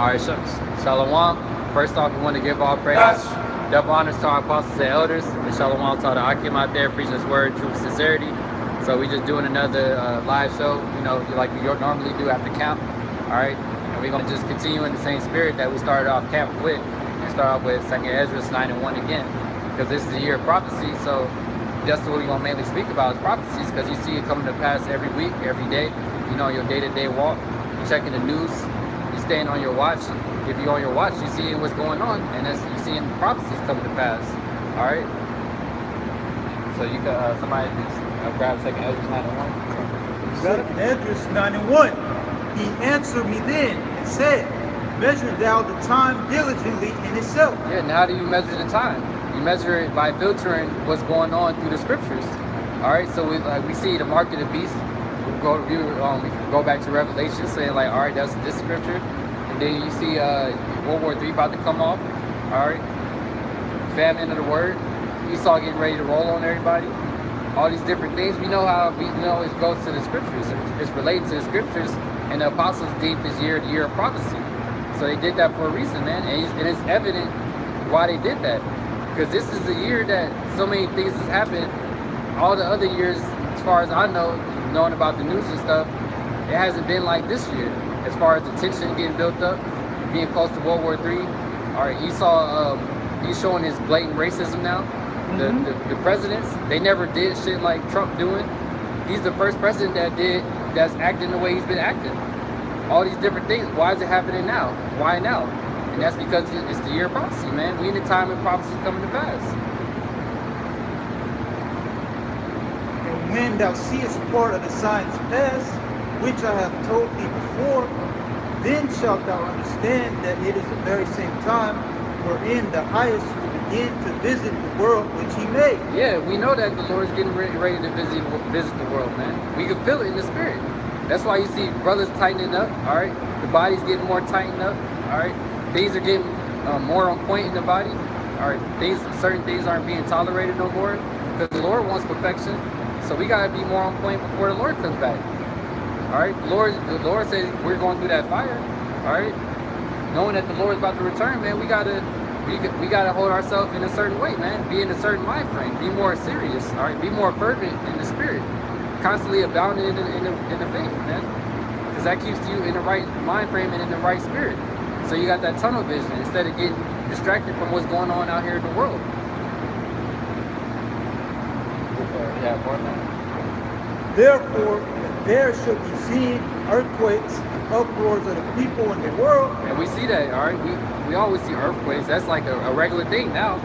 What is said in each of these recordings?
All right, Shalom. First off, we want to give all praise, double honors to our apostles and elders, and Shalom to all the Akim out there preaching His word, truth, sincerity. So we just doing another live show, you know, like we normally do after camp. All right, and we're gonna just continue in the same spirit that we started off camp with, and start off with 2nd Ezra 9:1 again, because this is the year of prophecy. So that's what we're gonna mainly speak about is prophecies, because you see it coming to pass every week, every day. You know, your day-to-day walk, you're checking the news, you're staying on your watch. If you're on your watch, you're seeing what's going on, and that's, you're seeing prophecies coming to pass. All right. So you got somebody grab 2nd Ezra 9:1. 2nd Ezra 9:1. He answered me then and said, "Measure thou the time diligently in itself." Yeah. And how do you measure the time? You measure it by filtering what's going on through the scriptures. All right. So we see the mark of the beast. We go back to Revelation, saying like, all right, that's this scripture. And then you see World War III about to come off. All right. Famine of the word. Esau getting ready to roll on everybody. All these different things. We know how it goes to the scriptures. It's related to the scriptures, and the apostles deemed this year the year of prophecy. So they did that for a reason, man. And it's evident why they did that. Because this is the year that so many things has happened. All the other years, as far as I know, knowing about the news and stuff, it hasn't been like this year. As far as the tension getting built up, being close to World War III. All right, Esau, he's showing his blatant racism now. The presidents, they never did shit like Trump doing. He's the first president that's acting the way he's been acting. All these different things. Why is it happening now? Why now? And that's because it's the year of prophecy, man. We in the time when prophecy is coming to pass. And when thou seest part of the signs pass, which I have told thee before, then shalt thou understand that it is the very same time wherein the highest will begin to visit the world which he made. Yeah, we know that the Lord's getting ready to visit the world, man. We can feel it in the spirit. That's why you see brothers tightening up, all right? The body's getting more tightened up, all right? Things are getting more on point in the body, all right? Certain things aren't being tolerated no more because the Lord wants perfection. So we got to be more on point before the Lord comes back, all right? The Lord said we're going through that fire, all right? Knowing that the Lord is about to return, man, we gotta hold ourselves in a certain way, man. Be in a certain mind frame. Be more serious, all right? Be more fervent in the spirit. Constantly abounding in the faith, man. Because that keeps you in the right mind frame and in the right spirit. So you got that tunnel vision instead of getting distracted from what's going on out here in the world. Yeah, Therefore, there shall be seen earthquakes, uproars of the people in the world. And we see that, all right? We always see earthquakes. That's like a regular thing now.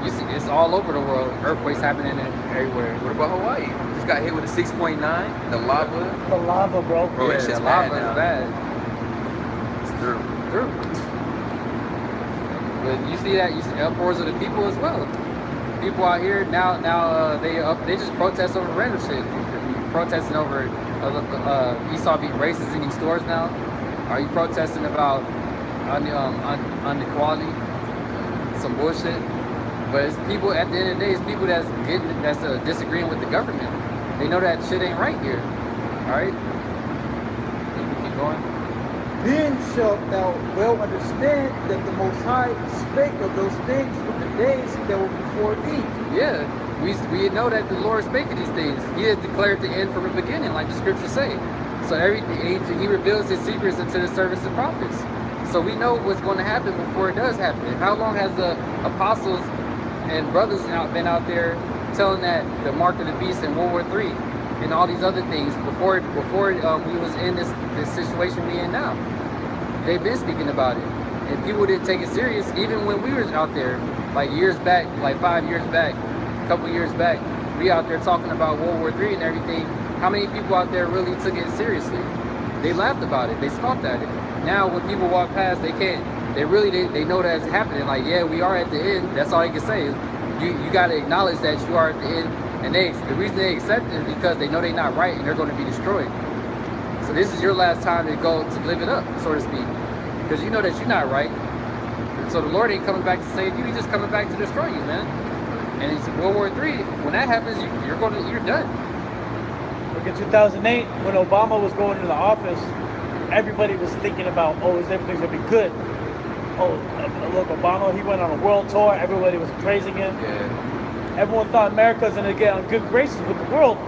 You see, it's all over the world. Earthquakes happening everywhere. What about Hawaii? Just got hit with a 6.9. The lava. The lava, bro. Bro, Yeah, that shit's the lava bad is now. bad. It's through. But you see that, you see uproars of the people as well. People out here now they just protest over random shit. Protesting over Esau being racist in these stores now. Are you protesting about inequality? Some bullshit. But it's people at the end of the day. It's people that's disagreeing with the government. They know that shit ain't right here. All right. Keep going. Then shalt thou well understand that the Most High spake of those things from the days that were before thee. Yeah, we know that the Lord spake of these things. He has declared the end from the beginning, like the scriptures say. So he reveals his secrets into the servants and prophets. So we know what's going to happen before it does happen. How long has the apostles and brothers been out there telling that the mark of the beast in World War III and all these other things before we was in this situation we in now? They've been speaking about it, and people didn't take it serious even when we were out there, like years back, like 5 years back, a couple years back. We out there talking about World War III and everything. How many people out there really took it seriously? They laughed about it. They scoffed at it. Now when people walk past, they can't. They know that it's happening. Like, yeah, we are at the end. That's all they can say. You got to acknowledge that you are at the end. And the reason they accept it is because they know they're not right and they're going to be destroyed. So this is your last time to go to live it up, so to speak, because you know that you're not right. So the Lord ain't coming back to save you. He's just coming back to destroy you, man. And it's World War III. When that happens, you're done. Look at 2008 when Obama was going into the office. everybody was thinking about, oh, is everything's gonna be good? Oh, look, Obama, he went on a world tour. Everybody was praising him. Yeah. Everyone thought America's gonna get on good graces with the world.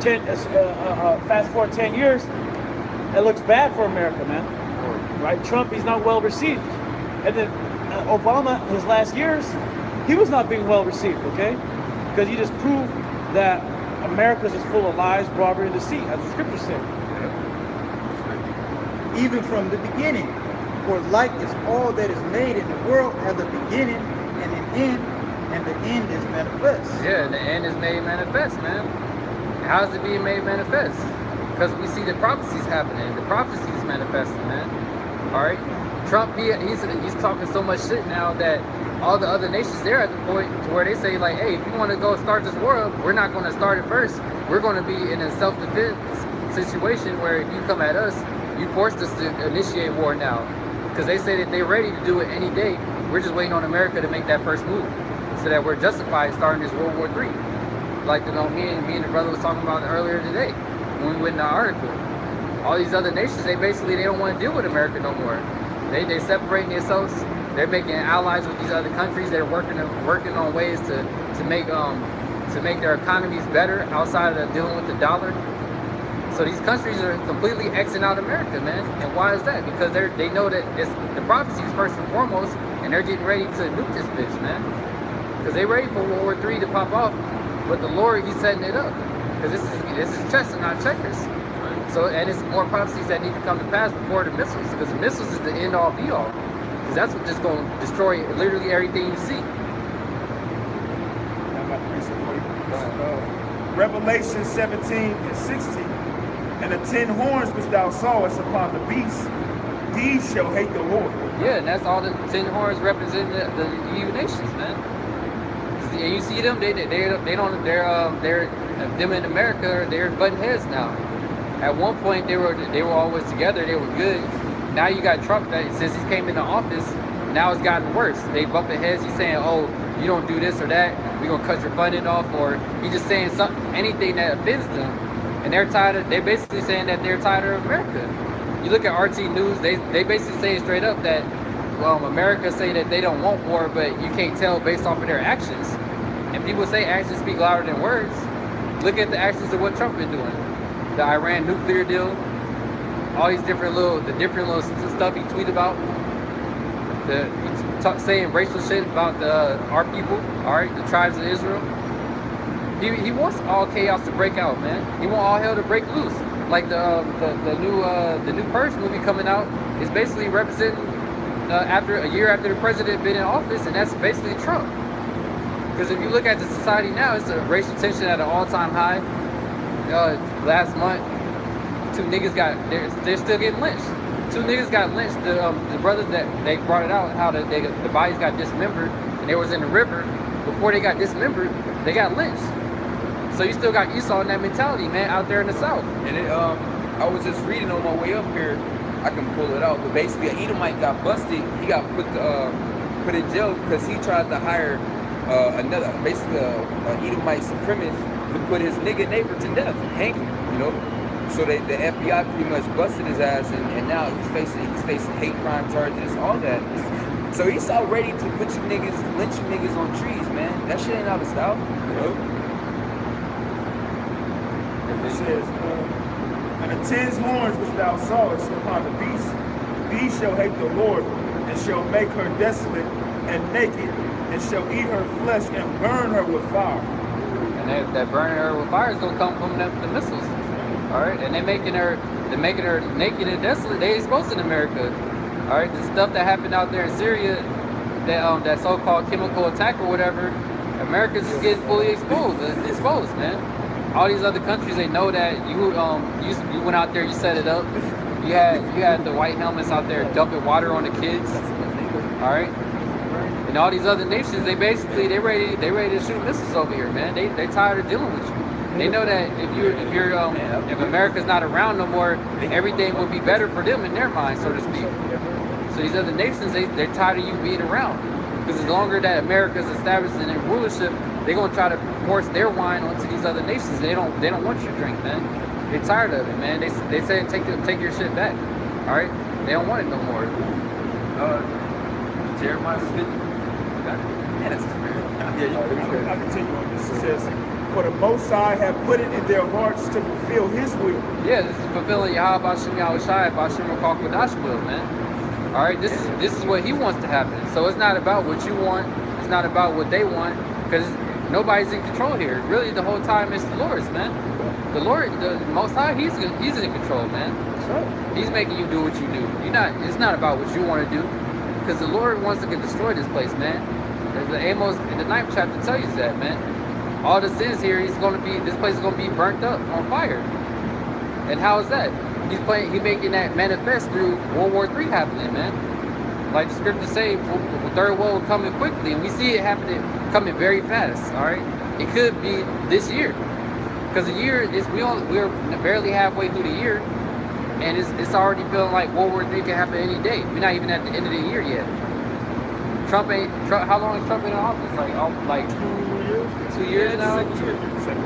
Fast forward 10 years, it looks bad for America, man. Right? Trump, he's not well received. And then Obama, his last years, he was not being well received, okay? Because he just proved that America's just full of lies, robbery, and deceit, as the scriptures say. Even from the beginning. For like is all that is made in the world has a beginning and an end, and the end is manifest. Yeah, the end is made manifest, man. How's it being made manifest? Because we see the prophecies happening. The prophecies manifesting, man. All right. Trump, he's talking so much shit now that all the other nations, they're at the point to where they say like, hey, if you want to go start this war, we're not going to start it first. We're going to be in a self-defense situation where if you come at us, you forced us to initiate war now. Because they say that they're ready to do it any day. We're just waiting on America to make that first move so that we're justified starting this World War III. Like, you know, me and the brother was talking about earlier today when we went in the article. All these other nations, they don't want to deal with America no more. They separating themselves. They're making allies with these other countries. They're working on ways to make their economies better outside of dealing with the dollar. So these countries are completely Xing out America, man. And why is that? Because they know that it's the prophecies first and foremost, and they're getting ready to nuke this bitch, man. Because they ready for World War III to pop off, but the Lord, he's setting it up. Because this is chess and not checkers. So, and it's more prophecies that need to come to pass before the missiles, because the missiles is the end all be all. Because that's what's just going to destroy literally everything you see. I got a precept for you. Revelation 17 and 16. And the 10 horns which thou sawest upon the beast, these shall hate the Lord. Yeah, and that's all the 10 horns represent the EU nations, man. And you see them, they're them in America, they're butting heads now. At one point they were always together, they were good. Now you got Trump that since he came into office, now it's gotten worse. They bumping heads, he's saying, oh, you don't do this or that, we're gonna cut your funding off, or he's just saying anything that offends them. And they're basically saying that they're tired of America. You look at RT News, they basically say straight up that, well, America say that they don't want war, but you can't tell based off of their actions. And people say actions speak louder than words. Look at the actions of what Trump been doing. The Iran nuclear deal, all these different little stuff he tweet about. Saying racial shit about our people, all right, the tribes of Israel. He wants all chaos to break out, man. He wants all hell to break loose. Like the new Purge movie coming out is basically representing a year after the president been in office, and that's basically Trump. Because if you look at the society now, it's a racial tension at an all-time high. Last month, two niggas they're still getting lynched. Two niggas got lynched. The brothers that they brought it out, how the bodies got dismembered, and they was in the river. Before they got dismembered, they got lynched. So you still got Esau in that mentality, man, out there in the South. And I was just reading on my way up here. I can pull it out, but basically, an Edomite got busted. He got put in jail because he tried to hire an Edomite supremacist to put his nigga neighbor to death, hang him, you know. So the FBI pretty much busted his ass, and now he's facing hate crime charges, all that. So he's all ready to put you niggas, lynch you niggas on trees, man. That shit ain't out of style, you know. It says, and the 10 horns which thou sawest upon the beast, these shall hate the Lord, and shall make her desolate and naked, and shall eat her flesh and burn her with fire. And that burning her with fire is gonna come from the missiles. All right, and they're making her naked and desolate. They exposing America. All right, the stuff that happened out there in Syria, that so-called chemical attack or whatever, America's just getting fully exposed, man. All these other countries, they know that you went out there, you set it up. You had the white helmets out there dumping water on the kids. All right, and all these other nations, they ready to shoot missiles over here, man. They tired of dealing with you. They know that if America's not around no more, everything will be better for them in their mind, so to speak. So these other nations, they're tired of you being around. Because the longer that America's established in their rulership, they're gonna try to force their wine onto these other nations. They don't want your drink, man. They're tired of it, man. They say take your shit back. All right, they don't want it no more. Jeremiah 50. Man, that's yeah, you I continue on this. It says, "For the Most High have put it in their hearts to fulfill His will." Yeah, this is fulfilling Yahweh Bashem Yahushai Bashem Kodash will, man. All right, this is what He wants to happen. So it's not about what you want. It's not about what they want, because nobody's in control here. Really, the whole time it's the Lord's, man. The Lord, the Most High, He's in control, man. That's right. He's making you do what you do. It's not about what you want to do, because the Lord wants to destroy this place, man. The Amos in the 9th chapter tells you that, man. All the sins here, this place is gonna be burnt up on fire. And how is that? He's making that manifest through World War III happening, man. Like the scriptures say, the third world coming quickly, and we see it happening, coming very fast. All right, it could be this year, because the year is we're barely halfway through the year, and it's already feeling like World War III can happen any day. We're not even at the end of the year yet. Trump. How long is Trump in office? Like 2 years now. It's like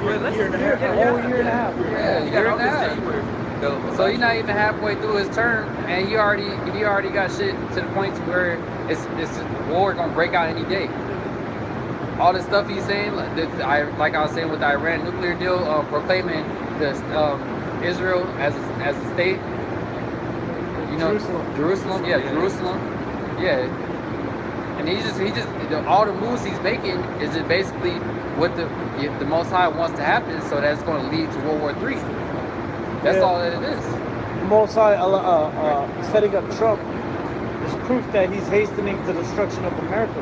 Well, year and a half. A whole year and a half. Yeah, He year got and a off half. this January. So he's not even halfway through his term, and he already got shit to the point to where it's war gonna break out any day. All the stuff he's saying, like I was saying with the Iran nuclear deal, proclaiming Israel as a state. You know, Jerusalem, yeah, Jerusalem, yeah. And he just all the moves he's making is just basically what the Most High wants to happen, so that's going to lead to World War III. That's all that it is. The Most High setting up Trump is proof that he's hastening the destruction of America.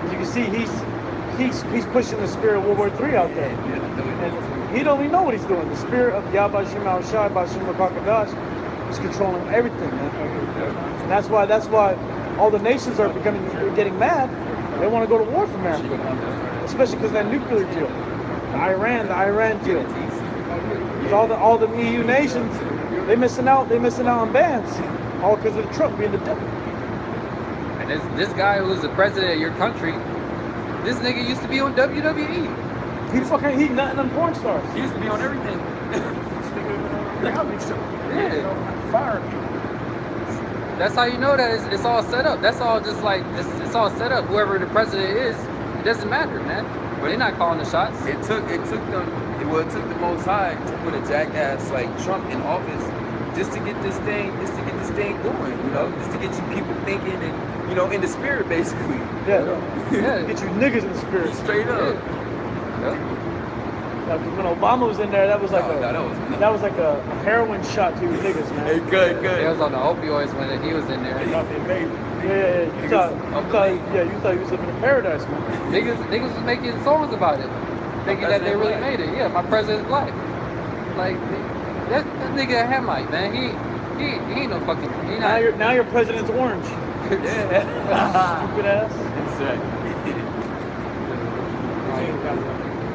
As you can see, he's pushing the spirit of World War III out there. And he don't even know what he's doing. The spirit of Yahweh Shema Shai Bashim Kodash is controlling everything, man. And that's why all the nations are getting mad. They want to go to war for America, especially because that nuclear deal, the Iran deal. Because all the EU nations, they missing out on bans, all because of Trump being the devil. And this guy who's the president of your country, this nigga used to be on WWE. He nothing on porn stars. He used to be on everything. Reality show. Yeah. Fire people. That's how you know that it's all set up. That's all just like it's all set up. Whoever the president is, it doesn't matter, man. They're not calling the shots. It took the Most High to put a jackass like Trump in office just to get this thing going, you know, just to get you people thinking and, you know, in the spirit basically. Yeah. Yeah. Get you niggas in the spirit. Straight up. Yeah. Like, when Obama was in there, that was like that was like a heroin shot to you niggas, man. Hey, good. It was on the opioids when he was in there. They thought they made it. Yeah. You thought you was living in paradise, man. Niggas was making songs about it, thinking that they really made it. Yeah, my president's black. Like that nigga a Hamite, man. He ain't no fucking. He not. Now your president's orange. Yeah. Stupid ass. That's right.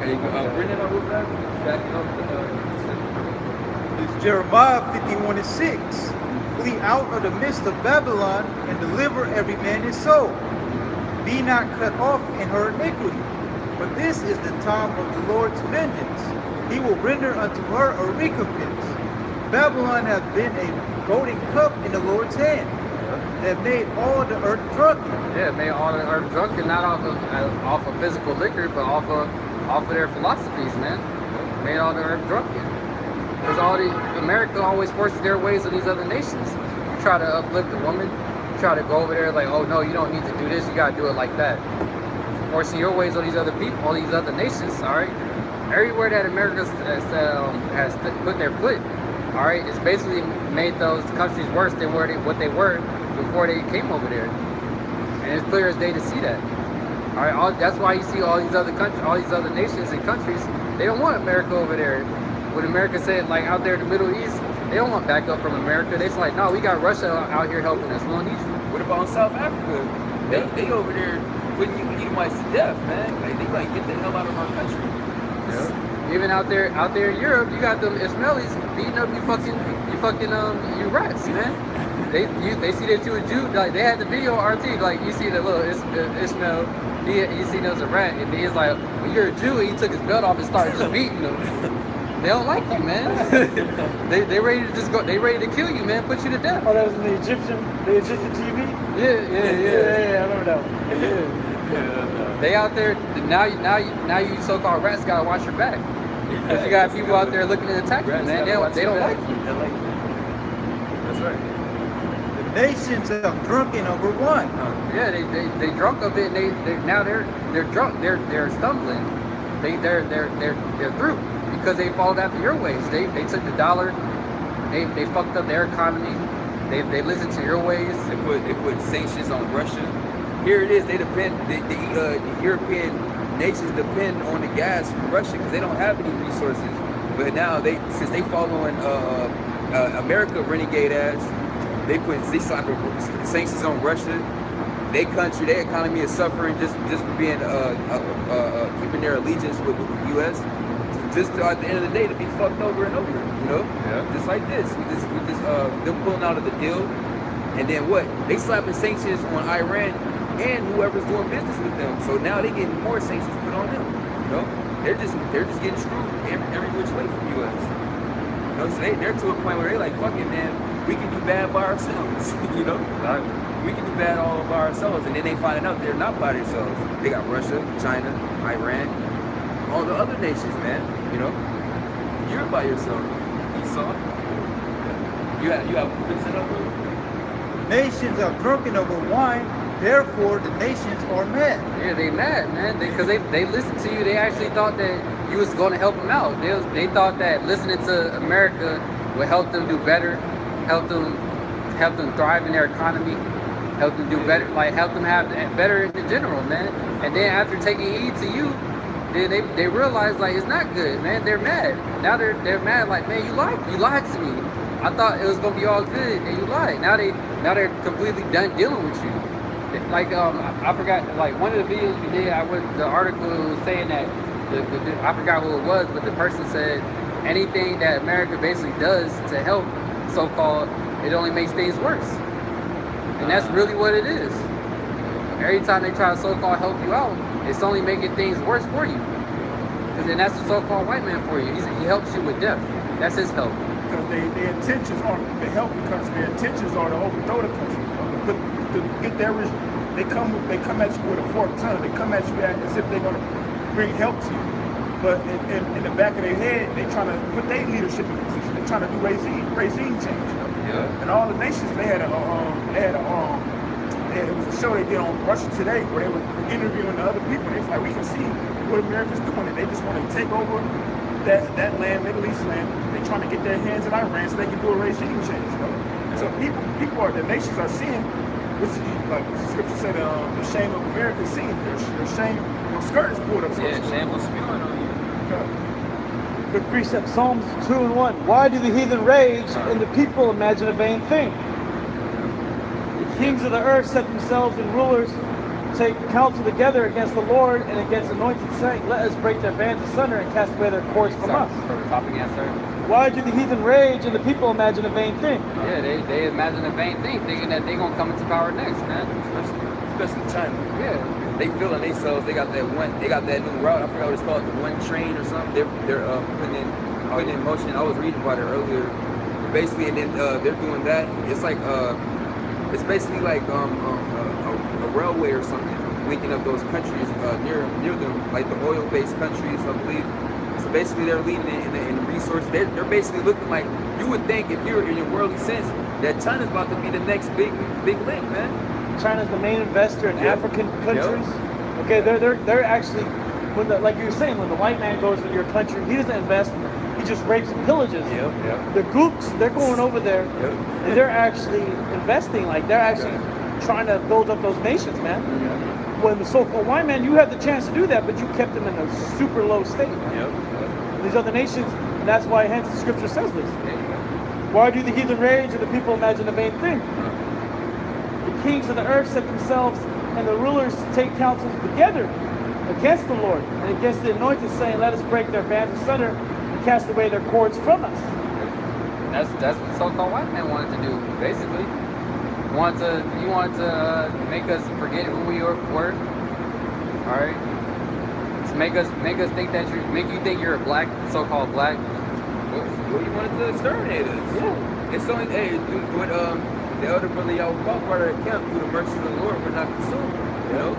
Hey, Brendan, I will back up It's Jeremiah 51:6. Flee out of the midst of Babylon and deliver every man his soul. Be not cut off in her iniquity. For this is the time of the Lord's vengeance. He will render unto her a recompense. Babylon hath been a golden cup in the Lord's hand, that made all the earth drunken. Yeah, made all the earth drunken, not off of physical liquor, but off of their philosophies, man. Made all the earth drunken. Because America always forces their ways on these other nations. You try to uplift the woman, you try to go over there like, oh no, you don't need to do this, you gotta do it like that. Forcing your ways on these other people, all these other nations, all right? Everywhere that America has put their foot, all right, it's basically made those countries worse than what they were before they came over there. And it's clear as day to see that. All right, that's why you see all these other countries, all these other nations and countries, they don't want America over there. When America said, like, out there in the Middle East, they don't want backup from America. They're like, no, we got Russia out here helping us. We don't need you. What about South Africa? They over there putting you Edomites to death, man. Like, they like, get the hell out of our country. Yeah. Even out there in Europe, you got them Ishmaelis beating up you rats, man. They see that you a Jew. Like, they had the video RT. Like, you see the little Ishmael. You see him as a rat, and he's like, when you're a Jew, and he took his belt off and started just beating them. They don't like you, man. they ready to just go. They ready to kill you, man. Put you to death. Oh, that was in the Egyptian TV? Yeah, I remember that one. Yeah. They out there now. You so-called rats gotta watch your back. Because you got people out there looking to attack you, man. They don't like you. That's right. The nations have drunken over wine. Yeah, they drunk of it. And now they're drunk. They're stumbling. They're through because they followed after your ways. They took the dollar. They fucked up their economy. They listened to your ways. They put sanctions on Russia. Here it is. They depend. The European nations depend on the gas from Russia because they don't have any resources. But now since they following America renegade ass, they slapping sanctions on Russia. Their country, their economy is suffering just for being keeping their allegiance with the U.S. Just at the end of the day to be fucked over and over, you know? Yeah. Just like this, with this them pulling out of the deal, and then what? They slapping sanctions on Iran and whoever's doing business with them. So now they getting more sanctions put on them. You know, they're just getting screwed every which way from the U.S. You know, so they're to a point where they're like, fuck it, man, we can do bad by ourselves. You know, we can do bad all by ourselves, and then they finding out they're not by themselves. They got Russia, China, Iran, all the other nations, man. You know, you're by yourself. You saw it. You have fix it up. Nations are drunken over wine. Therefore, the nations are mad. Yeah, they mad, man. Because they listened to you. They actually thought that you was going to help them out. They thought that listening to America would help them do better, help them thrive in their economy, help them do better, like help them have better in general, man. And then after taking heed to you, then they realize like it's not good, man. They're mad. Now they're mad, like, man, you lied to me. I thought it was gonna be all good, and you lied. Now they're completely done dealing with you. Like I forgot, like one of the videos we did, the article was saying that I forgot who it was, but the person said anything that America basically does to help, so-called, it only makes things worse. And that's really what it is. Every time they try to so-called help you out, it's only making things worse for you. Because then that's the so-called white man for you. He helps you with death. That's his help. Because their intentions aren't to help the country. Their intentions are to overthrow the country. To get their they come at you with a forked tongue. They come at you as if they're going to bring help to you. But in the back of their head, they're trying to put their leadership in position. They're trying to do regime change. You know? Yeah. And all the nations, it was a show they did on Russia Today where they were interviewing the other people. It's like, we can see what America's doing, and they just want to take over that land, Middle East land. They're trying to get their hands in Iran so they can do a regime change. You know? So the nations are seeing, which like the scripture said, the shame of America is seen. Their shame, their skirt is pulled up. So Yeah, shame was spewing on you. Good precept, Psalms 2:1. Why do the heathen rage and the people imagine a vain thing? The kings of the earth set themselves and rulers take counsel together against the Lord and against anointed, saying, let us break their bands asunder and cast away their cords from us. For the topic answer. Why do the heathen rage and the people imagine a vain thing? Yeah, they imagine a vain thing, thinking that they're gonna come into power next, man. Especially China. Yeah. They feeling themselves. They got that new route. I forgot what it's called, the one train or something. They're putting in motion. I was reading about it earlier. Basically, and then they're doing that. It's like it's basically like a railway or something, linking up those countries near them, like the oil-based countries, I believe. So basically, they're leading in the resources. They're basically looking like, you would think if you're in your worldly sense that China's about to be the next big link, man. China's the main investor in African countries. Yep. Okay, they're actually, like you were saying, when the white man goes into your country, he doesn't invest. He just rapes and pillages. Yep. The gooks, they're going over there, Yep. and they're actually investing. Like they're actually trying to build up those nations, man. When the so-called white man, you had the chance to do that, but you kept them in a super low state. These other nations, and that's why hence the scripture says this. Why do the heathen rage and the people imagine a vain thing? The kings of the earth set themselves and the rulers take counsel together against the Lord and against the anointed, saying, let us break their bands asunder and cast away their cords from us. That's what the so-called white man wanted to do, basically. He wanted to make us forget who we were. All right. To make us think that make you think you're a black, so-called black, Well, he wanted to exterminate us. Yeah. It's only, hey, what the elder brother y'all called part of that camp, through the mercies of the Lord, we're not consumed. You know?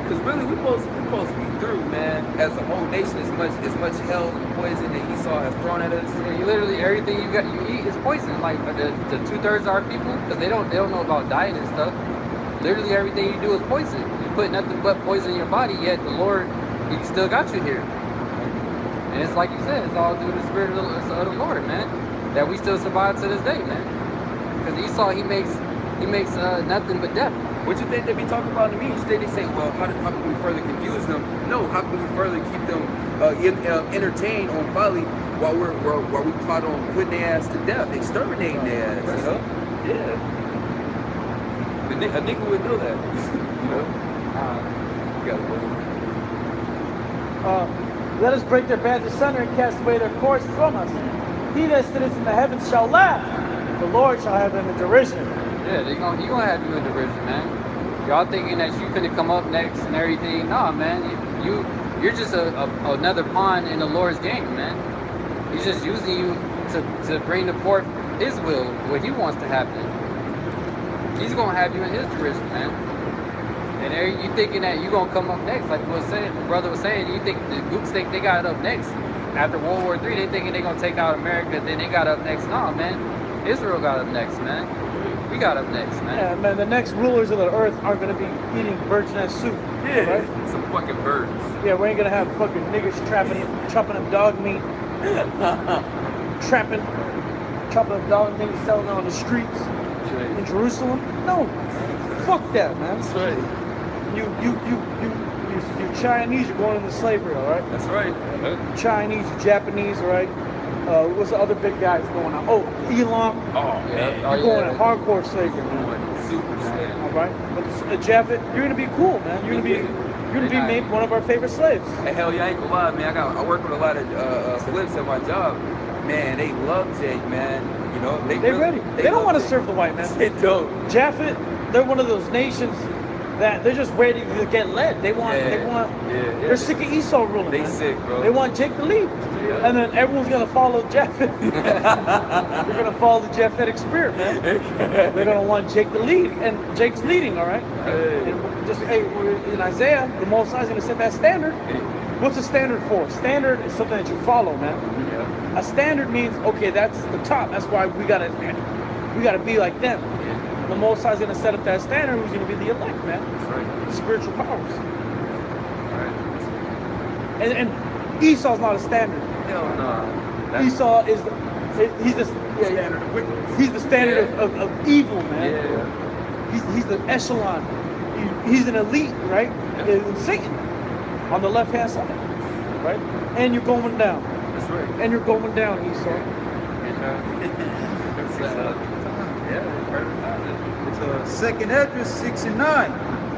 Because really, we're supposed to be through, man. As a whole nation, as much hell and poison that Esau has thrown at us. Yeah, you literally everything you eat is poison. Like the 2/3 of our people, because they don't know about diet and stuff. Literally everything you do is poison. You put nothing but poison in your body, yet the Lord, He still got you here. And it's like you said, it's all due to the Spirit of the Lord, man. That we still survive to this day, man. Because Esau, he makes nothing but death. What you think they be talking about in the media? They say, well, how can we further confuse them? No, how can we further keep them entertained on folly while we plot on putting their ass to death, exterminating their ass, you know? Yeah. A nigga would know that, you know? You gotta wait. Let us break their bands asunder and cast away their cords from us. He that sitteth in the heavens shall laugh. The Lord shall have them in derision. Yeah, he gonna have you in derision, man. Y'all thinking that you couldn't come up next and everything? Nah, man. You're just another pawn in the Lord's game, man. He's just using you to bring forth His will, what He wants to happen. He's gonna have you in His derision, man. And you thinking that you gonna come up next, like the brother was saying. You think the Gooks think they got it up next after World War III? They thinking they gonna take out America, then they got up next. Nah, man. Israel got up next, man. We got up next, man. Yeah, man, the next rulers of the earth aren't going to be eating bird's nest soup. Yeah, right? Some fucking birds. Yeah, we ain't going to have fucking niggas chopping up dog meat, chopping up dog meat, selling it on the streets in Jerusalem. No, fuck that, man. That's right. You Chinese, you're going into slavery, all right? That's right. Chinese, you Japanese, all right? What's the other big guys going on? Oh, Elon. Oh, man. You're going in hardcore slavery, man. Super slavery. All right, but Japhet, you're gonna be cool, man. You're gonna be made one of our favorite slaves. Hey, hell yeah, I ain't gonna lie, man. I work with a lot of flips at my job. Man, they love Jake, man. You know, They're really, ready. They don't want to Jake. serve the white man. They don't. Japhet, they're one of those nations that they're just ready to get led. They're sick of Esau ruling. They man. sick, bro. They want Jake to lead. Yeah. And then everyone's gonna follow Japhet. They're gonna follow the Japhetic spirit, man. They're gonna want Jake to lead, and Jake's leading, all right. Hey. And just in Isaiah, the Most High is gonna set that standard. What's a standard for? Standard is something that you follow, man. Yeah. A standard means okay, that's the top. That's why we gotta be like them. Yeah. The Most High is gonna set up that standard. Who's gonna be the elect, man? That's right. Spiritual powers. All right. And Esau's not a standard. Hell no. Esau is he's the Standard of wickedness. he's the standard Yeah. of evil, man. Yeah. He's the echelon. He's an elite, right? In Satan on the left hand side, right? And you're going down. That's right. And you're going down, Esau. It's Second Esdras 6 and 9.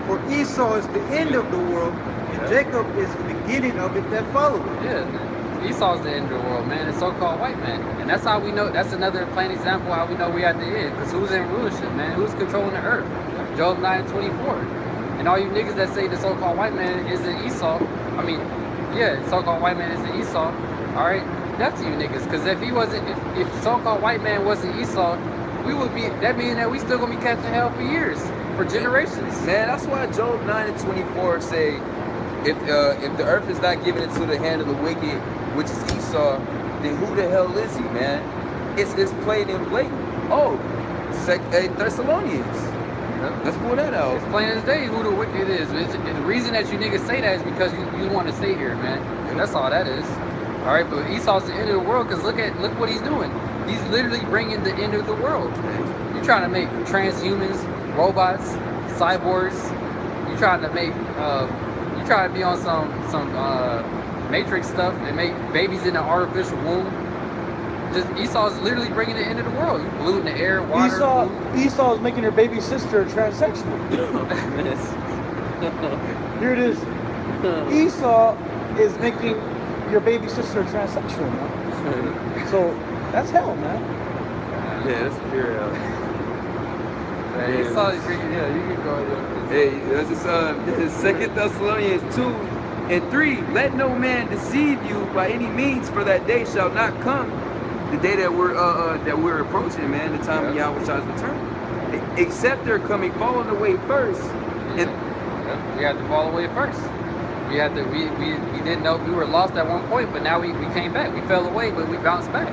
For Esau is the end of the world, and Jacob is the beginning of it that followed it. Yeah, man. Esau's the end of the world, man. The so-called white man, and that's how we know. That's another plain example how we know we at the end. Because who's in rulership, man? Who's controlling the earth? Job 9:24. And all you niggas that say the so-called white man isn't Esau, I mean, yeah, so-called white man isn't Esau. All right, death to you niggas. Because if he wasn't, if the so-called white man wasn't Esau, we would be. That means that we still gonna be catching hell for years, for generations. Man, that's why Job 9:24 say, if the earth is not given into the hand of the wicked, which is Esau, then who the hell is he, man? It's plain and blatant. Oh, Thessalonians. Let's pull that out. It's plain as day who the wicked is. The reason that you niggas say that is because you want to stay here, man. That's all that is. All right, but Esau's the end of the world because look what he's doing. He's literally bringing the end of the world. You're trying to make transhumans, robots, cyborgs. You're trying to make. You trying to be on some Matrix stuff and make babies in an artificial womb. Just Esau's literally bringing the end of the world. You polluting the air, water. Esau is making your baby sister a transsexual. Here it is. Esau is making your baby sister a transsexual, man. So that's hell, man. Yeah, that's pure hell. Hey, Esau is bringing. Yeah, you can go there. Hey, this is 2 Thessalonians 2 and 3. Let no man deceive you by any means, for that day shall not come the day that we're approaching, man, the time of Yahweh Shah's return. Except they're coming, falling away first. And we had to fall away first. We had to. We didn't know we were lost at one point, but now we came back. We fell away, but we bounced back.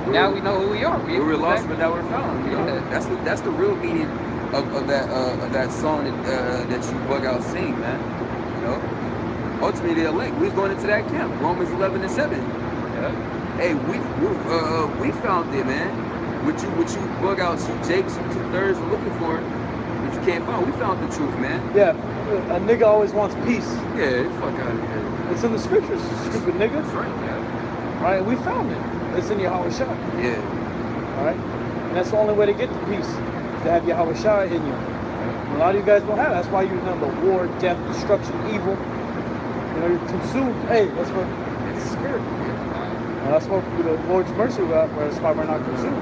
Now we know who we are. We were lost, but now we're found. You know? That's the real meaning of that song that you bug out sing, man. You know, ultimately the elect. We was going into that camp. Romans 11:7. Yeah. Hey, we found it, man. What you bug out, you Jakes, you 2/3 are looking for, but you can't find. We found the truth, man. Yeah, a nigga always wants peace. Yeah, fuck out of here. It's in the scriptures, stupid nigga. That's right. Yeah. Right, we found it. It's in Yahweh Shah. Yeah. All right, and that's the only way to get the peace, is to have Yahweh Shah in you. And a lot of you guys don't have it. That's why you're number war, death, destruction, evil. You know, you're consumed. Hey, that's what it's the spirit. And that's what the Lord's mercy about. That's why we're not consumed.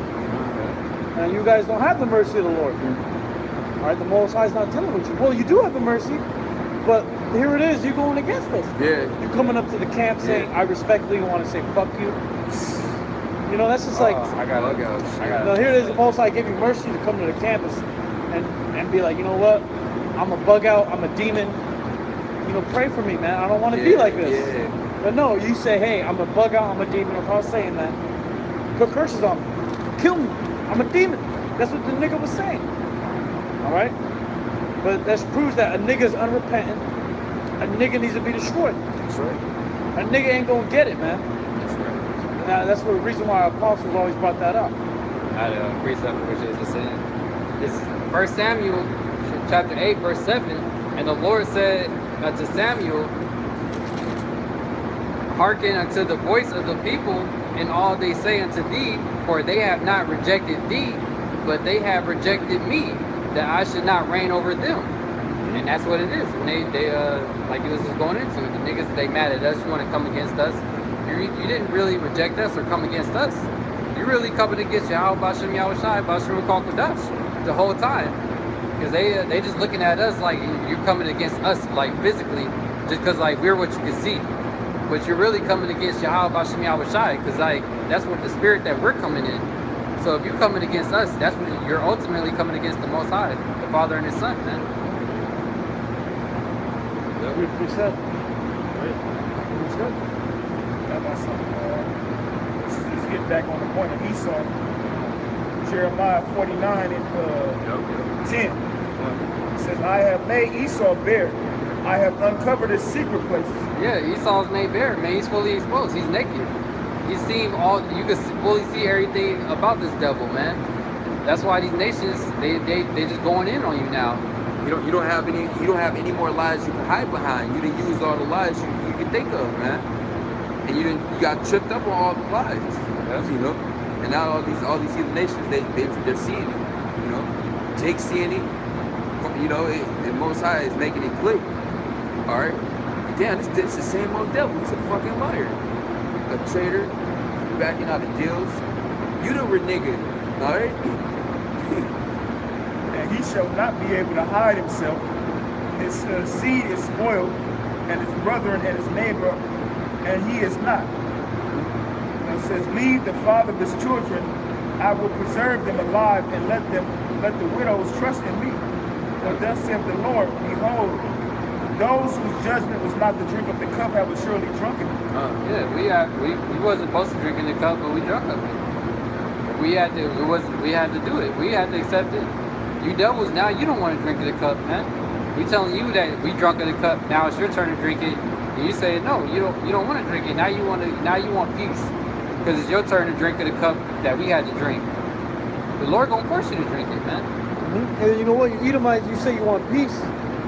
And you guys don't have the mercy of the Lord. All right, the Most High is not dealing with you. Well, you do have the mercy, but here it is. You're going against us. Yeah. You're coming up to the camp saying, "I respectfully want to say fuck you." You know, that's just like. I got it. No, here it is. The Most High give you mercy to come to the campus and be like, you know what? I'm a bug out. I'm a demon. You know, pray for me, man. I don't want to be like this. Yeah. But no, you say, hey, I'm a bug out. I'm a demon. If I was saying that, put curses on me. Kill me. I'm a demon. That's what the nigga was saying. All right? But that proves that a nigga's unrepentant. A nigga needs to be destroyed. That's right. A nigga ain't gonna get it, man. That's right. Now, that's the reason why our apostles always brought that up. I had a precept which is just saying, it's 1 Samuel chapter 8 verse 7, and the Lord said to Samuel, hearken unto the voice of the people in all they say unto thee, for they have not rejected thee, but they have rejected me, that I should not reign over them. And that's what it is. When they like it was just going into it, the niggas, they mad at us, you want to come against us. You didn't really reject us or come against us. You're really coming against Yahweh Bashem Yahushai, Bashem Kodash the whole time. Because they just looking at us like you're coming against us, like physically, just because like we're what you can see. But you're really coming against Yahweh Bashem Yahushai, because like that's what the spirit that we're coming in. So if you're coming against us, that's when you're ultimately coming against the Most High, the Father and His Son, man. We said. Right. It's good. Got my son. Let's get back on the point of Esau. Jeremiah 49 and 10. It says, I have made Esau bare. I have uncovered his secret places. Yeah, Esau's made bare, man. He's fully exposed. He's naked. He's seen all. You can fully see everything about this devil, man. That's why these nations, they just going in on you now. You don't have any more lies you can hide behind. You didn't use all the lies you can think of, man. And you got tripped up on all the lies. Yeah. You know. And now all these heathen nations, they're seeing it. You know, Jake's seeing it. You know, the Most High is making it click. All right. Damn, it's the same old devil. He's a fucking liar, a traitor, backing out the deals. You the renegade, all right? And he shall not be able to hide himself. His seed is spoiled, and his brethren and his neighbor, and he is not. And it says, leave the fatherless children. I will preserve them alive, and let the widows trust in me. For thus saith the Lord, behold, those whose judgment was not to drink of the cup have surely drunken it. Yeah, we wasn't supposed to drink in the cup, but we drunk of it. We had to do it. We had to accept it. You devils, now you don't want to drink of the cup, man. We telling you that we drunk of the cup. Now it's your turn to drink it. And you say no, you don't want to drink it. Now you want peace, because it's your turn to drink of the cup that we had to drink. The Lord gonna force you to drink it, man. And you know what? You Edomites, you say you want peace.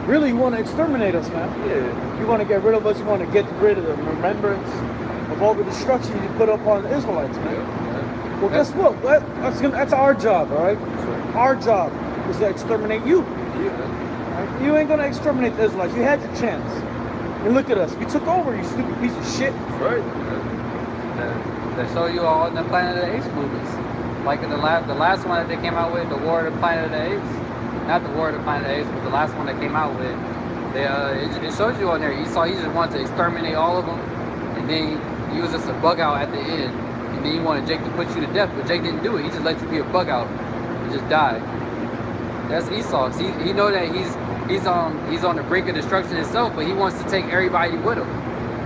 Really, you want to exterminate us, man. Yeah. You want to get rid of us. You want to get rid of the remembrance of all the destruction you put upon the Israelites, man. Well, guess what? That's our job, all right? Our job is to exterminate you. Right? You ain't going to exterminate the Israelites. You had your chance. And look at us. We took over, you stupid piece of shit. Right. They show you all in the Planet of the Apes movies. Like in the last one that they came out with, the War of the Planet of the Apes. Not the War of the Planet of the Apes, but the last one that came out with. It shows you on there. Esau, he just wanted to exterminate all of them, and then he was just a bug out at the end. And then you wanted Jake to put you to death, but Jake didn't do it. He just let you be a bug out and just die. That's Esau. He know that he's on the brink of destruction himself, but he wants to take everybody with him.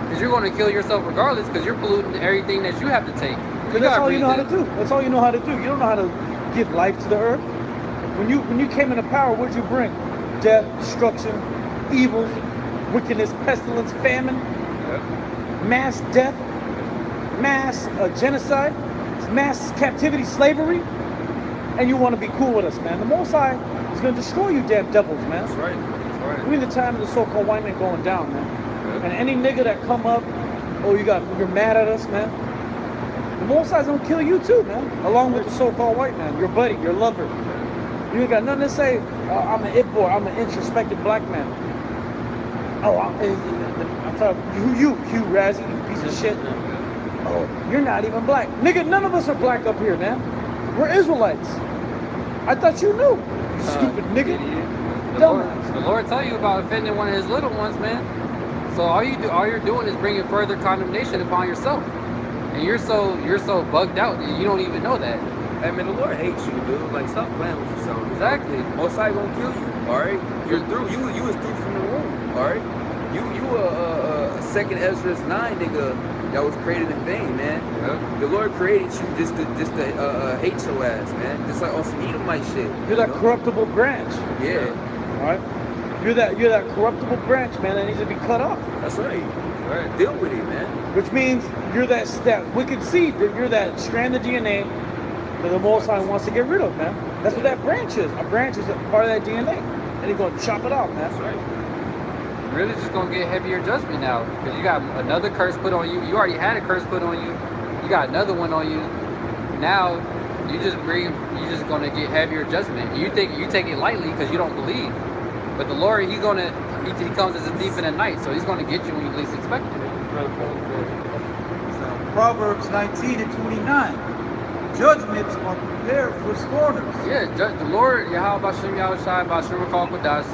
Because you're going to kill yourself regardless, because you're polluting everything that you have to take. Because that's all you know how to do. That's all you know how to do. You don't know how to give life to the earth. When you came into power, what did you bring? Death, destruction, evils, wickedness, pestilence, famine, mass death, mass genocide, mass captivity, slavery. And you want to be cool with us, man. The Most High is going to destroy you damn devils, man. That's right. That's right. We're in the time of the so-called white man going down, man. And any nigga that come up, you're mad at us, man. The Most High's gonna kill you too, man. Along with the so-called white man, your buddy, your lover. You ain't got nothing to say. I'm an it boy. I'm an introspective black man. I'm talking you, Hugh Razzie, you piece of shit. Oh, you're not even black, nigga. None of us are black up here, man. We're Israelites. I thought you knew. You stupid nigga. The Lord tell you about offending one of His little ones, man. So all you're doing is bringing further condemnation upon yourself, and you're so bugged out that you don't even know that. Hey man, the Lord hates you, dude. Like, stop playing with yourself. Exactly. Most High gonna kill you. All right, you're through. You was through from the womb. All right, you a second Ezra's 9 nigga that was created in vain, man. Yeah. The Lord created you just to hate your ass, man. Just like on some Edomite shit. You're that corruptible branch. Yeah. All right. You're that corruptible branch, man, that needs to be cut off. That's right. Right. Deal with it, man. Which means you're that wicked seed, that you're that strand of DNA that the Most High wants to get rid of, man. That's what that branch is. A branch is a part of that DNA. And he's going to chop it off, man. That's right. You're really just going to get heavier judgment now. Because you got another curse put on you. You already had a curse put on you. You got another one on you. Now, you're just going to get heavier judgment. You think you take it lightly because you don't believe. But the Lord, he comes as a thief in the night, so he's going to get you when you least expect it. So, Proverbs 19 and 29. Judgments are prepared for scorners. Yeah, the Lord, Yahweh Bashem Yahushai Bashem Rakal Kodash,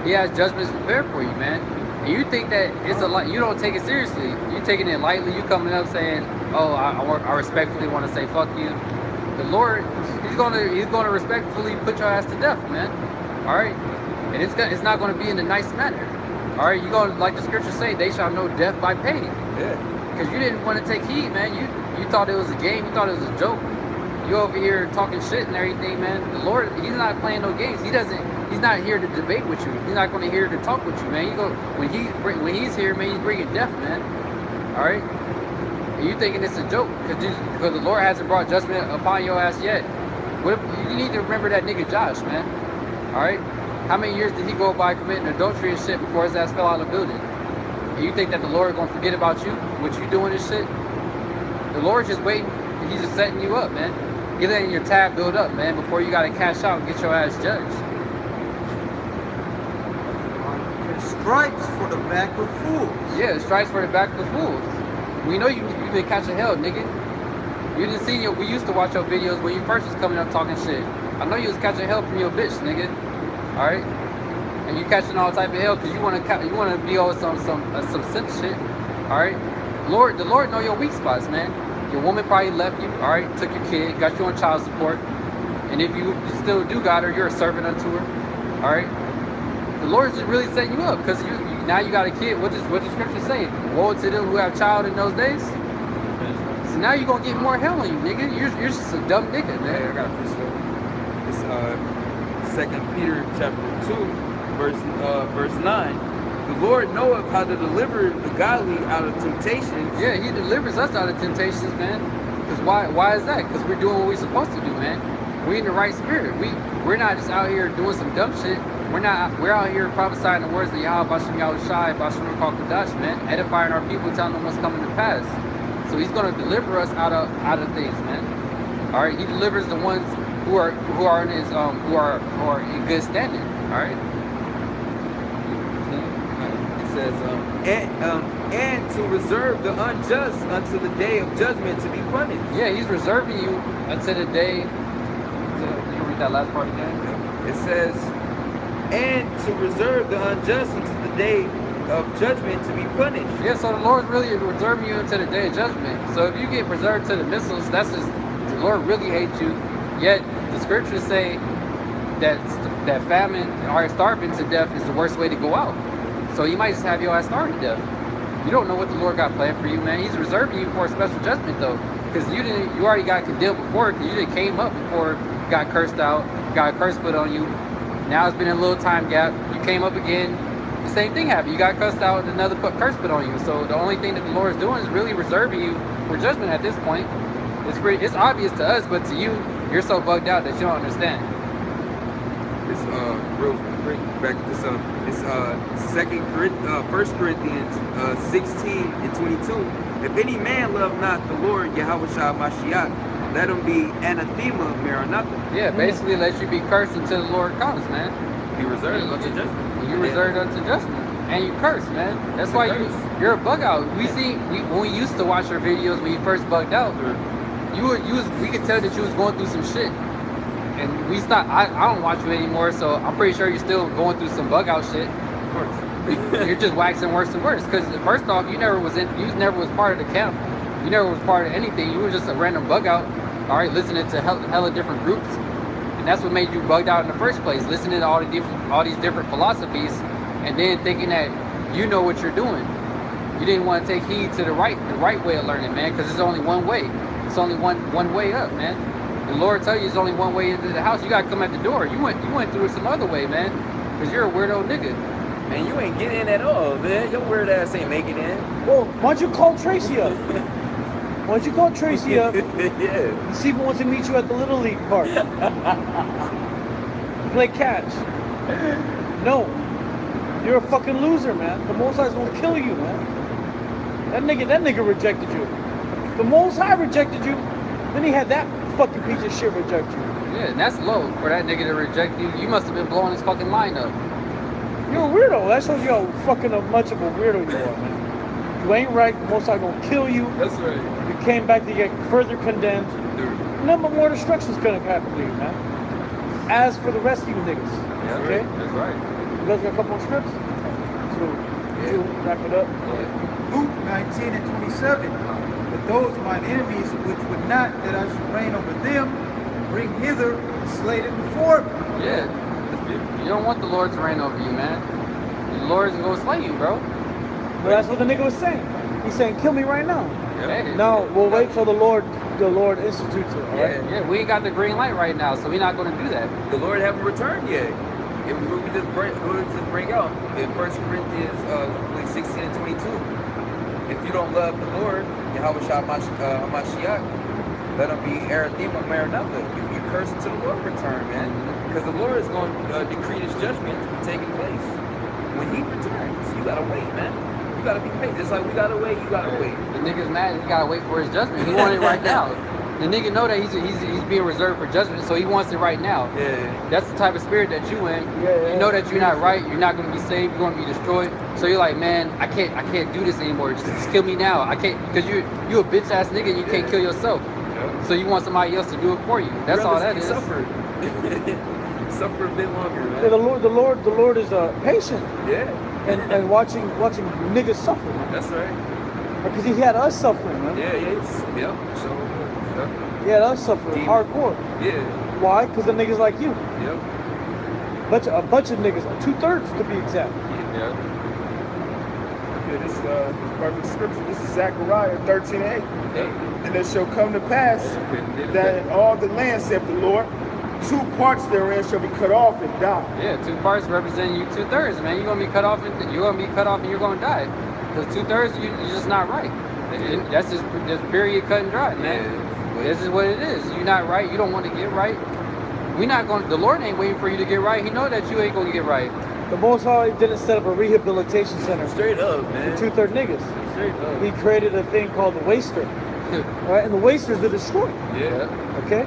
he has judgments prepared for you, man. And you think that it's a lot, you don't take it seriously. You taking it lightly, you coming up saying, oh, I respectfully want to say fuck you. The Lord, he's gonna respectfully put your ass to death, man. All right? And it's not going to be in a nice manner. All right, you're going to, like the scriptures say, they shall know death by pain. Yeah. Because you didn't want to take heed, man. You thought it was a game. You thought it was a joke. You over here talking shit and everything, man. The Lord, he's not playing no games. He's not here to debate with you. He's not going to here to talk with you, man. When he's here, man, he's bringing death, man. All right. And you thinking it's a joke because the Lord hasn't brought judgment upon your ass yet. You need to remember that nigga Josh, man. All right. How many years did he go by committing adultery and shit before his ass fell out of the building? And you think that the Lord is going to forget about you? What you doing this shit? The Lord's just waiting. He's just setting you up, man. Get letting your tab build up, man, before you got to cash out and get your ass judged. And stripes for the back of fools. Yeah, stripes for the back of the fools. We know you've been catching hell, nigga. You didn't see we used to watch your videos when you first was coming up talking shit. I know you was catching hell from your bitch, nigga. All right, and you catching all type of hell because you want to be on some simp shit. All right, the Lord know your weak spots, man. Your woman probably left you. All right, took your kid, got you on child support, and if you still do got her, you're a servant unto her. All right, the Lord's just really setting you up because now you got a kid. What does scripture say? Woe to them who have child in those days. So now you're gonna get more hell on you, nigga. You're just a dumb nigga, man. Hey, I got a piece of this. 2 Peter chapter 2, verse 9. The Lord knoweth how to deliver the godly out of temptations. Yeah, he delivers us out of temptations, man. Because why is that? Because we're doing what we're supposed to do, man. We're in the right spirit. We're not just out here doing some dumb shit. We're out here prophesying the words of Yahweh Bashem Yahushai Bashem Rakal Kodash, man. Edifying our people, telling them what's coming to pass. So he's gonna deliver us out of things, man. All right, he delivers the ones who are in his who are in good standing. All right. It says and to reserve the unjust until the day of judgment to be punished. Yeah, he's reserving you until the day. You read that last part again? It says and to reserve the unjust until the day of judgment to be punished. Yeah, so the Lord's really reserving you until the day of judgment. So if you get preserved to the missiles, that's just, the Lord really hates you. Yet the scriptures say that famine or starving to death is the worst way to go out. So you might just have your ass starved to death. You don't know what the Lord got planned for you, man. He's reserving you for a special judgment though, because you already got condemned before, because you didn't came up before, got cursed out, got a curse put on you. Now it's been a little time gap. You came up again. The same thing happened. You got cussed out and another curse put on you. So the only thing that the Lord is doing is really reserving you for judgment at this point. It's obvious to us, but to you, you're so bugged out that you don't understand. It's real quick, back this up. It's 1 Corinthians 16:22. If any man love not the Lord Yahweh Shah Mashiach, let him be anathema maranatha. Yeah, basically let you be cursed until the Lord comes, man. Be reserved unto judgment. You reserved unto judgment. And you curse, man. That's why you're a bug out. When we used to watch your videos when you first bugged out, we could tell that you was going through some shit. And we stopped. I don't watch you anymore, so I'm pretty sure you're still going through some bug out shit. Of course. You're just waxing worse and worse. Because first off, you never was part of the camp. You never was part of anything. You were just a random bug out. All right, listening to hella different groups, and that's what made you bugged out in the first place. Listening to all these different philosophies, and then thinking that you know what you're doing. You didn't want to take heed to the right way of learning, man. Because there's only one way. It's only one way up, man. The Lord tell you there's only one way into the house. You gotta come at the door. You went through some other way, man. Because you're a weirdo nigga. Man, you ain't getting in at all, man. Your weird ass ain't making in. Well, why don't you call Tracy up? Why don't you call Tracy up? Yeah. See if he wants to meet you at the Little League park. Play catch. No. You're a fucking loser, man. The Most High's gonna kill you, man. That nigga rejected you. The Most High rejected you. Then he had that fucking piece of shit reject you. Yeah, and that's low for that nigga to reject you. You must have been blowing his fucking mind up. You're a weirdo. That shows you how fucking much of a weirdo you are, man. You ain't right. The Most High gonna kill you. That's right. You came back to get further condemned. Dude. None but more destruction's gonna happen to you, man. As for the rest of you niggas, Yeah, okay? That's right. You guys got a couple more scripts? To wrap it up. Luke 19 and 27. But those mine enemies which would not that I should reign over them, bring hither and slay them before me. Yeah. You don't want the Lord to reign over you, man. The Lord's gonna slay you, bro. But that's what the nigga was saying. He's saying, kill me right now. Hey, No, we'll wait till the Lord institutes it, all right? Yeah, we ain't got the green light right now, so we're not gonna do that. The Lord haven't returned yet. If we just bring out in 1 Corinthians 16 and 22. If you don't love the Lord, Yahweh Shah Mashiach, let him be anathema maranatha. You curse until the Lord return, man. Because the Lord is going to decree this judgment to be taking place. When he returns, you gotta wait, man. You gotta be patient. Just like we gotta wait, you gotta wait. The nigga's mad. He gotta wait for his judgment. He wants it right now. The nigga know that he's being reserved for judgment, so he wants it right now. Yeah. That's the type of spirit that you in. Yeah, You know that you're not right. You're not gonna be saved. You're gonna be destroyed. So you're like, man, I can't do this anymore. Just kill me now. I can't, because you a bitch ass nigga and you can't kill yourself. Yeah. So you want somebody else to do it for you. That's all that is. Suffer. Suffer a bit longer, man. Yeah, the Lord is patient Yeah. and watching niggas suffer, man. That's right. Because he had us suffering, man. Yeah. So, He had us suffering Demon. hardcore. yeah. Why? Because the niggas like you. Yep. A bunch of niggas, 2/3 to be exact. Yeah. Yeah, this is perfect scripture. This is Zechariah 13 and 8. Hey. And it shall come to pass that in all the land, saith the Lord, 2 parts therein shall be cut off and die. Yeah, 2 parts representing you 2/3, man. You're gonna be cut off and you're gonna die. Because 2/3 you're just not right. And that's just period, cut and dry, man. Yeah. This is what it is. You're not right. You don't want to get right. The Lord ain't waiting for you to get right. He know that you ain't gonna get right. The Most High didn't set up a rehabilitation center Straight up, for man. 2/3 niggas. Straight up. He created a thing called the waster, right? And the wasters are destroyed, Yeah. okay?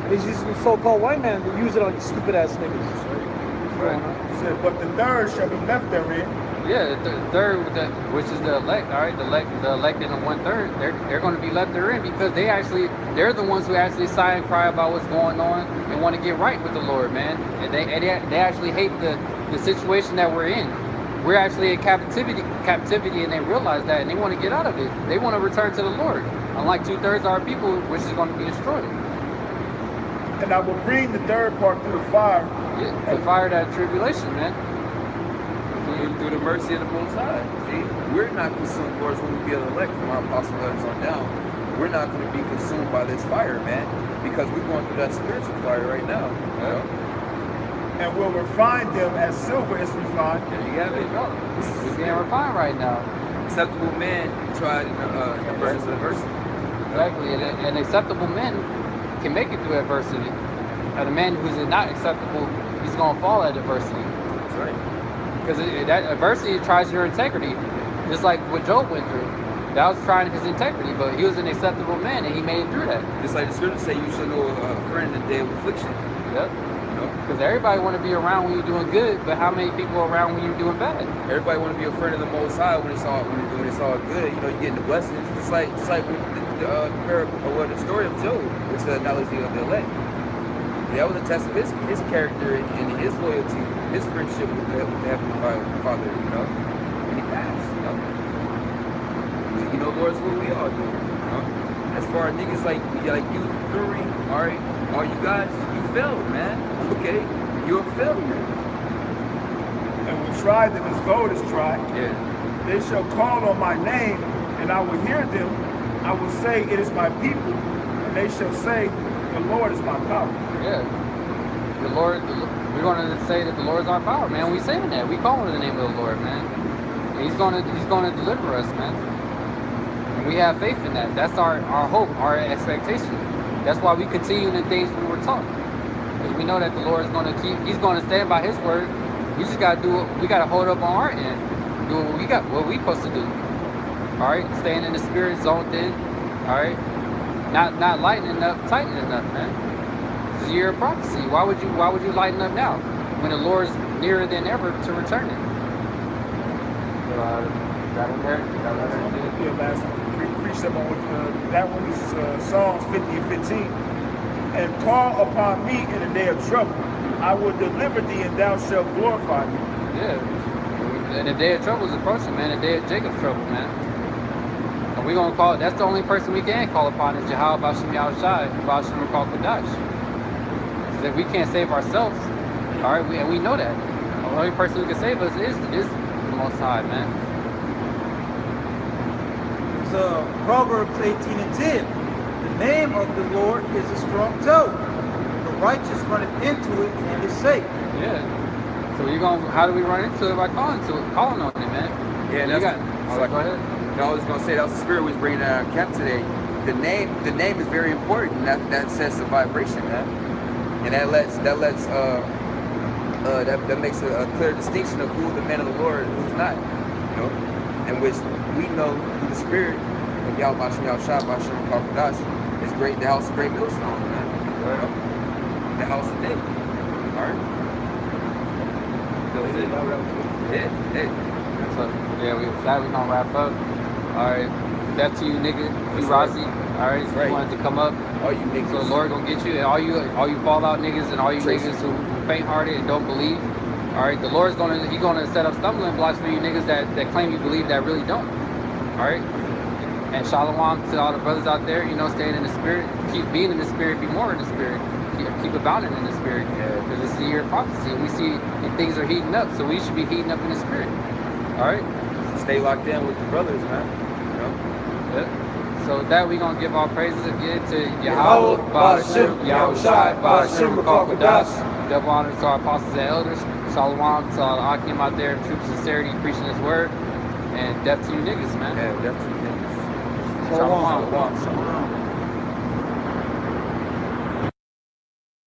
He's using the so-called white man to use it on you stupid ass niggas. Right. It said, but the third shall be left therein. Yeah, the third, which is the elect, all right, the elect and the 1/3, they're going to be left therein because they're the ones who actually sigh and cry about what's going on and want to get right with the Lord, man. And they actually hate the situation that we're in. we're actually in captivity, and they realize that, and they want to get out of it. They want to return to the Lord. Unlike 2/3 of our people, which is going to be destroyed. And I will bring the third part through the fire. Yeah, the fire, that tribulation, man. Through the mercy of the Most High. See, we're not consumed, Lord, when we be elect from our apostle letters on down. We're not going to be consumed by this fire, man, because we're going through that spiritual fire right now. You know? And will refine them as silver is refined. There you have it. We're being refined right now. Acceptable man tried in the verse of adversity. Exactly, and an acceptable man can make it through adversity. And a man who's not acceptable, he's going to fall at adversity. That's right. Because that adversity tries your integrity, just like what Job went through. That was trying his integrity, but he was an acceptable man, and he made it through that. Just like the scriptures say, you should know a friend in the day of affliction. Yep. You know? Because everybody want to be around when you're doing good, but how many people are around when you're doing bad? Everybody want to be a friend of the Most High when it's all good. You know, you getting the blessings. Just like with the parable or the story of Job, which is the analogy of the elect. That was a test of his character and his loyalty, his friendship with the Heavenly Father, you know. And he passed, you know. You know, Lord, it's what we all do, you know. As far as niggas like you, Three, all right, all you guys, you failed, man. Okay, you're a failure. And we tried them as gold is tried. Yeah. They shall call on my name, and I will hear them. I will say, it is my people, and they shall say, the Lord is my power. Yeah. The Lord, we're going to say that the Lord is our power, man. We saying that. We calling the name of the Lord, man. And He's going to deliver us, man. And we have faith in that. That's our hope, our expectation. That's why we continue in the things we were taught. Because we know that the Lord is going to He's going to stand by His word. We just got to do it. We got to hold up on our end. Do what we supposed to do. All right? Staying in the spirit, zoned in. All right? Not lightening up, tightening up, man. It's a year of prophecy. Why would you lighten up now when the Lord's nearer than ever to returning? So, that in there? Yeah, last one. Precept on what that one is Psalms 50 and 15. And call upon me in the day of trouble. I will deliver thee, and thou shalt glorify me. Yeah. And the day of trouble is approaching, man. The day of Jacob's trouble, man. And we're gonna call. That's the only person we can call upon is Yahweh Bashim Yahushai, Bashim Rakal Kadash. That we can't save ourselves. All right, and we know that. The only person who can save us is the Most High, man. So Proverbs 18 and 10. The name of the Lord is a strong tower. The righteous runneth into it and is safe. Yeah. So how do we run into it? By calling on it, man. Yeah, so that's go ahead. No, I was gonna say that was the spirit was bringing out our camp today. The name is very important. That sets the vibration, man, and that makes a clear distinction of who the man of the Lord and who's not, you know, and which we know through the spirit of Yahweh Bashim Yahushua Bashim Kadash is great. The house of great millstone, man. You know? The house of David. All right. Yeah. So we're gonna wrap up. All right, that to you, nigga. You Rossi. All right, so you wanted to come up. All you niggas. So the Lord gonna get you, and all you fallout niggas, and all you niggas who faint-hearted and don't believe. All right, the Lord's gonna set up stumbling blocks for you niggas that claim you believe that really don't. All right, and shalom to all the brothers out there. You know, staying in the spirit, keep being in the spirit, be more in the spirit, keep abounding in the spirit. Because it's the year of prophecy. We see things are heating up, so we should be heating up in the spirit. All right. Stay locked in with the brothers, man. You know? Yeah. So with that, we're going to give our praises again to Yahweh, Bashim, Yahushai, Bashim, Rakal Kadash. Double honor to our apostles and elders. Shalom to all the Akim out there in true sincerity preaching His word. And death to you niggas, man. Yeah, death to you niggas. Shalom. Shalom.